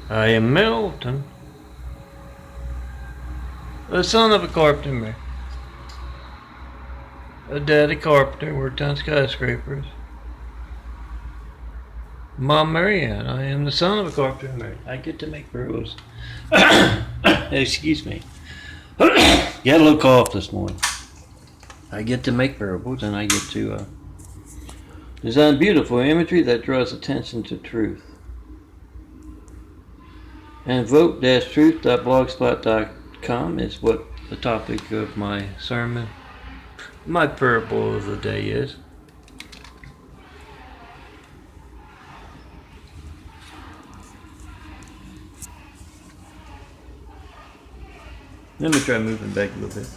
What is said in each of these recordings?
I am Milton, the son of a carpenter. A daddy carpenter worked on skyscrapers. Mom Marianne, I am the son of a carpenter. I get to make burros. Excuse me. Got a little cough this morning. I get to make burros and I get to design beautiful imagery that draws attention to truth. And vote-truth.blogspot.com is what the topic of my sermon, my parable of the day is. Let me try moving back a little bit.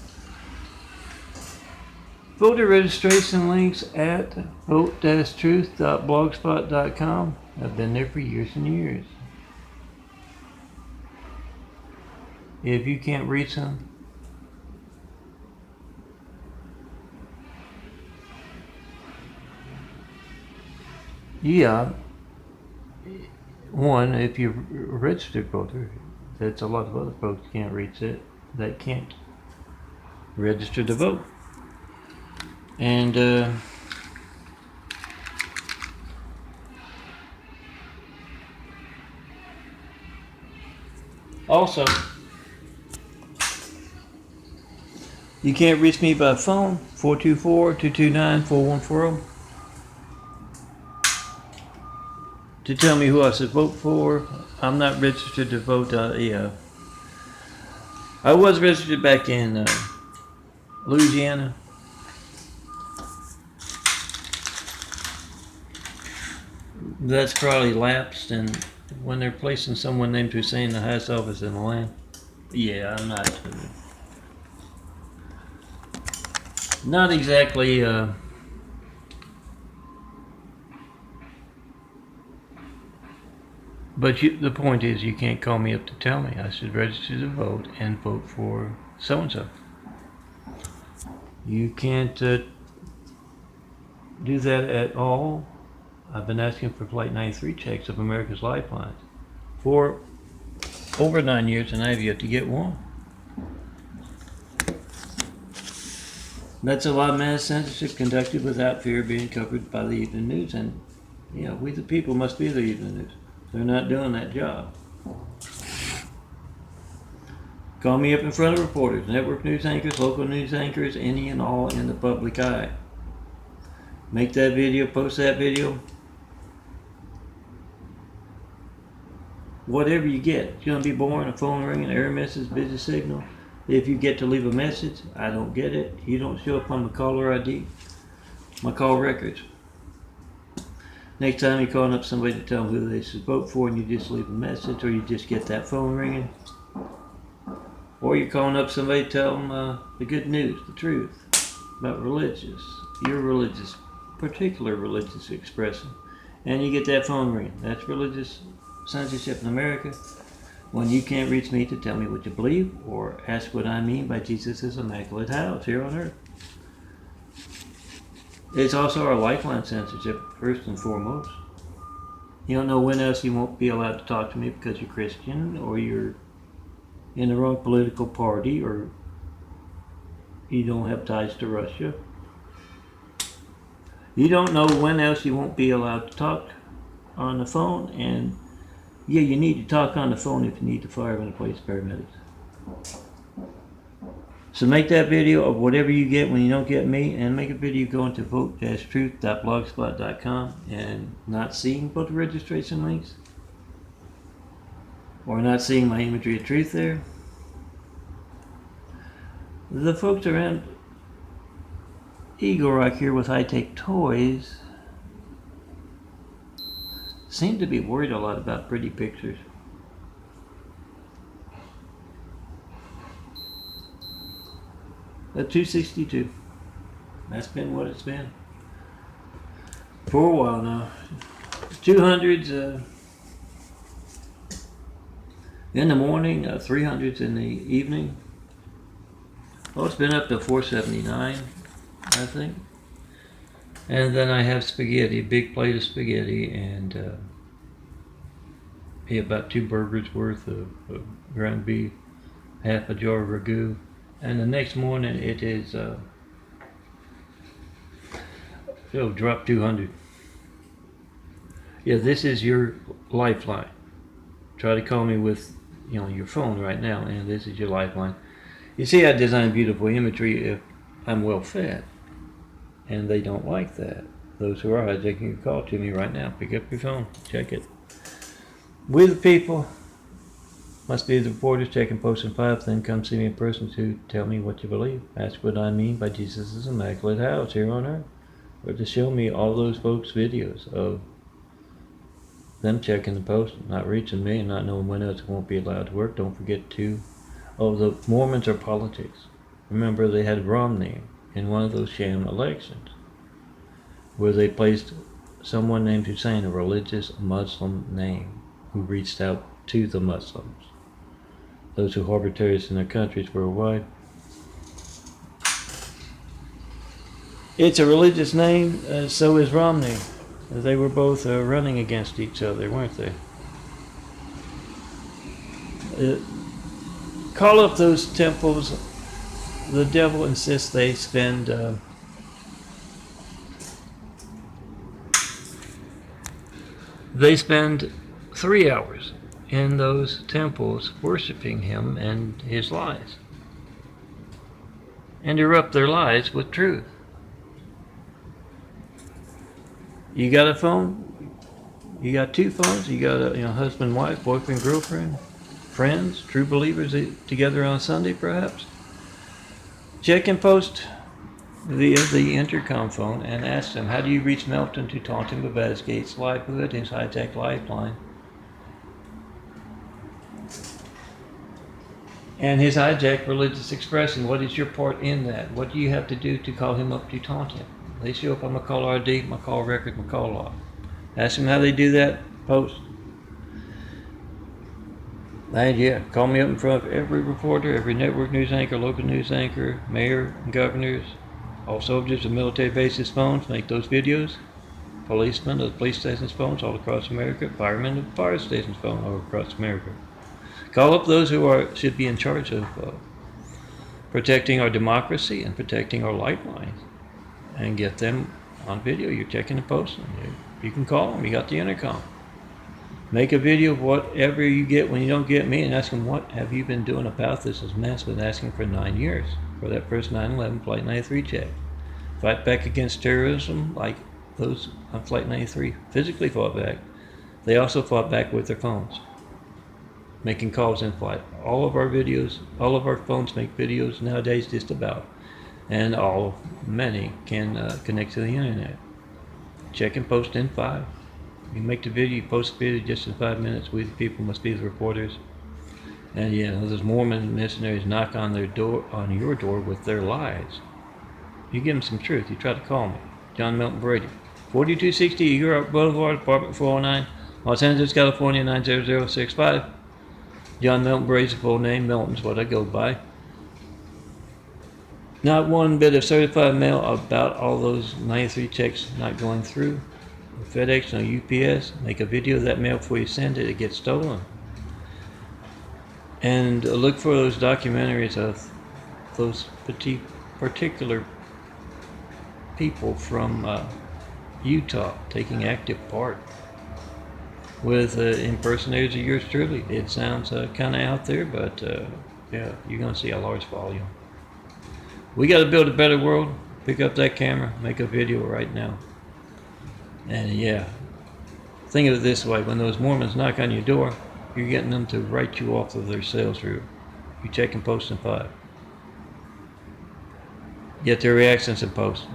Voter registration links at vote-truth.blogspot.com. I've been there for years and years. If you can't reach them, yeah, one, if you're a registered voter, that's a lot of other folks can't reach it, that can't register to vote. And also, you can't reach me by phone, 424-229-4140, to tell me who I should vote for. I'm not registered to vote. I was registered back in Louisiana. That's probably lapsed, and when they're placing someone named Hussein in the highest office in the land, yeah, I'm not exactly but the point is, you can't call me up to tell me I should register to vote and vote for so-and-so. You can't do that at all. I've been asking for Flight 93 checks of America's Lifelines for over 9 years, and I have yet to get one. That's a lot of mass censorship conducted without fear of being covered by the evening news, and we the people must be the evening news. They're not doing that job. Call me up in front of reporters, network news anchors, local news anchors, any and all in the public eye. Make that video, post that video. Whatever you get. It's going to be boring, a phone ringing, error message, busy signal. If you get to leave a message, I don't get it. You don't show up on my caller ID, my call records. Next time you're calling up somebody to tell them who they should vote for, and you just leave a message, or you just get that phone ringing, or you're calling up somebody to tell them the good news, the truth about your particular religious expression, and you get that phone ringing. That's religious censorship in America, when you can't reach me to tell me what you believe or ask what I mean by Jesus' immaculate house here on earth. It's also our lifeline censorship, first and foremost. You don't know when else you won't be allowed to talk to me because you're Christian, or you're in the wrong political party, or you don't have ties to Russia. You don't know when else you won't be allowed to talk on the phone, and you need to talk on the phone if you need to fire in a place paramedics. So make that video of whatever you get when you don't get me, and make a video going to vote-truth.blogspot.com and not seeing voter registration links, or not seeing my imagery of truth there. The folks around Eagle Rock here with high-tech toys seem to be worried a lot about pretty pictures. A 262. That's been what it's been for a while now. 200s in the morning, 300s in the evening. Oh, it's been up to 479, I think. And then I have spaghetti, big plate of spaghetti, and Be about 2 burgers worth of ground beef, half a jar of ragu, and the next morning it is it'll drop 200. Yeah, this is your lifeline. Try to call me with your phone right now, and this is your lifeline. You see, I design beautiful imagery if I'm well fed, and they don't like that. Those who are hijacking your call to me right now, pick up your phone, check it. We the people must be the reporters, checking posts and 5, then come see me in person to tell me what you believe. Ask what I mean by Jesus' immaculate house here on earth. Or to show me all those folks' videos of them checking the post, not reaching me, and not knowing when else won't be allowed to work. Don't forget to, the Mormons are politics. Remember, they had Romney in one of those sham elections where they placed someone named Hussein, a religious Muslim name, who reached out to the Muslims, those who harbor terrorists in their countries worldwide. It's a religious name, so is Romney. They were both running against each other, weren't they? Call up those temples. The devil insists they spend they spend 3 hours in those temples worshiping him and his lies. Interrupt their lies with truth. You got a phone? You got 2 phones? You got a husband, wife, boyfriend, girlfriend, friends, true believers together on Sunday perhaps? Check and post via the intercom phone and ask them, how do you reach Melton to talk to him about his Gates livelihood, his high-tech lifeline, and his hijacked religious expression? What is your part in that? What do you have to do to call him up to taunt him? They show up on my call ID, my call record, my call log. Ask them how they do that, post. And yeah, call me up in front of every reporter, every network news anchor, local news anchor, mayor, and governors, all soldiers of military bases phones, make those videos. Policemen of the police stations phones all across America, firemen of the fire stations phone all across America. Call up those who should be in charge of protecting our democracy and protecting our lifelines, and get them on video. You're checking the post. You can call them. You got the intercom. Make a video of whatever you get when you don't get me, and ask them, what have you been doing about this mess? Been asking for 9 years for that first 9/11 Flight 93 check. Fight back against terrorism like those on Flight 93 physically fought back. They also fought back with their phones, making calls in flight. All of our phones make videos nowadays, just about. And many can connect to the internet. Check and post in 5. You make the video, you post the video just in 5 minutes. We the people must be the reporters. And those Mormon missionaries knock on your door with their lies. You give them some truth. You try to call me, John Melton Brady, 4260 Europe Boulevard, apartment 409, Los Angeles, California 90065. John Melton Brady's full name. Melton's what I go by. Not one bit of certified mail about all those 93 checks not going through. FedEx, no UPS. Make a video of that mail before you send it. It gets stolen. And look for those documentaries of those particular people from Utah taking active part with impersonators of yours truly. It sounds kind of out there, but you're going to see a large volume. We got to build a better world. Pick up that camera, make a video right now. And think of it this way: when those Mormons knock on your door, you're getting them to write you off of their sales route. You check and post in 5. Get their reactions and post.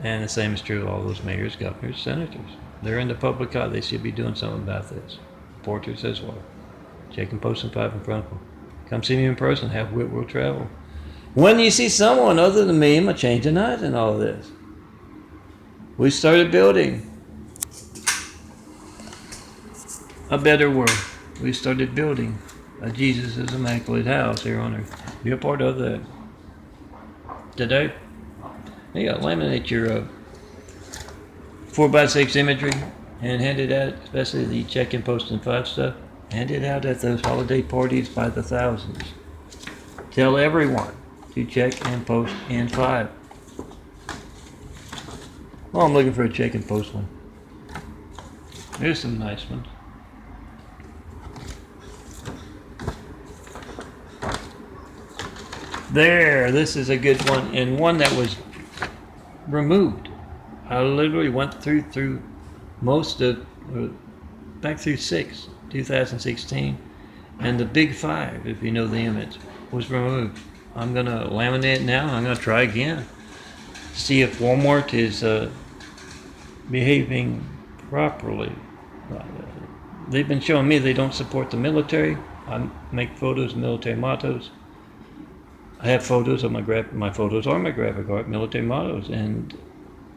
And the same is true of all those mayors, governors, senators. They're in the public eye. They should be doing something about this. Reporters as well. Check and post in 5 in front of them. Come see me in person. Have wit will travel. When you see someone other than me, I'm a changing eyes in all of this. We started building a better world. We started building a Jesus' immaculate house here on earth. Be a part of that. Today, laminate your 4x6 imagery and hand it out, especially the check and post and 5 stuff. Hand it out at those holiday parties by the thousands. Tell everyone to check and post in 5. Oh, I'm looking for a check and post one. There's some nice ones. There, this is a good one, and one that was removed. I literally went through most of, back through 2016, and the big 5, if you know the image, was removed. I'm gonna laminate it now. I'm gonna try again. See if Walmart is behaving properly. They've been showing me they don't support the military. I make photos of military mottos. I have photos of my photos are my graphic art military mottos, and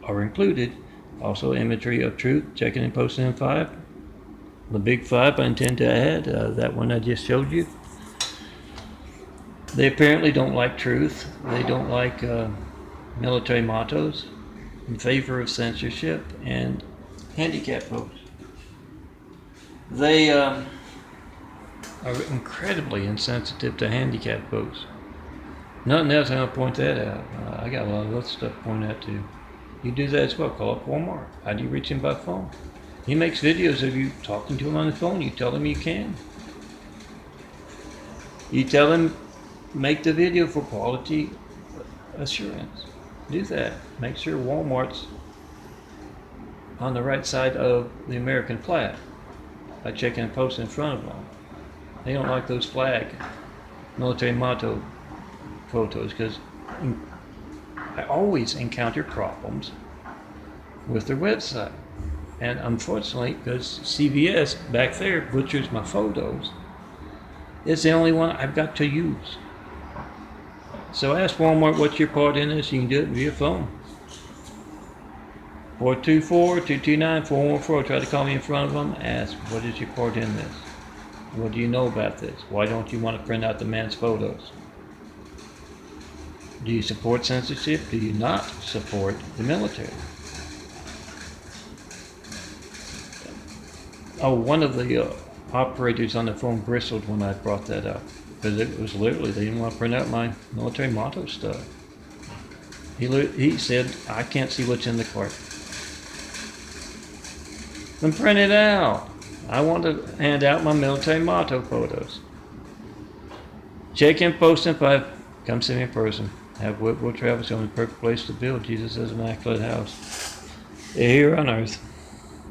are included also imagery of truth, checking and posting in 5. The big 5 I intend to add, that one I just showed you. They apparently don't like truth. They don't like military mottos, in favor of censorship and handicap folks. They are incredibly insensitive to handicap folks. Nothing else, I'm going to point that out. I got a lot of other stuff to point out too. You do that as well. Call up Walmart. How do you reach him by phone? He makes videos of you talking to him on the phone. You tell him you can. You tell him, make the video for quality assurance. Do that. Make sure Walmart's on the right side of the American flag by checking and posting in front of them. They don't like those flag military motto photos because I always encounter problems with their website. And unfortunately, because CVS back there butchers my photos, it's the only one I've got to use. So ask Walmart what's your part in this. You can do it via phone. 424-229-4114. Try to call me in front of them. Ask, what is your part in this? What do you know about this? Why don't you want to print out the man's photos? Do you support censorship? Do you not support the military? Oh, one of the operators on the phone bristled when I brought that up. Because it was literally, they didn't want to print out my military motto stuff. He said, I can't see what's in the cart. Then print it out. I want to hand out my military motto photos. Check in, post in 5. Come see me in person. Have Whitwell Travel, the perfect place to build Jesus' immaculate house here on earth.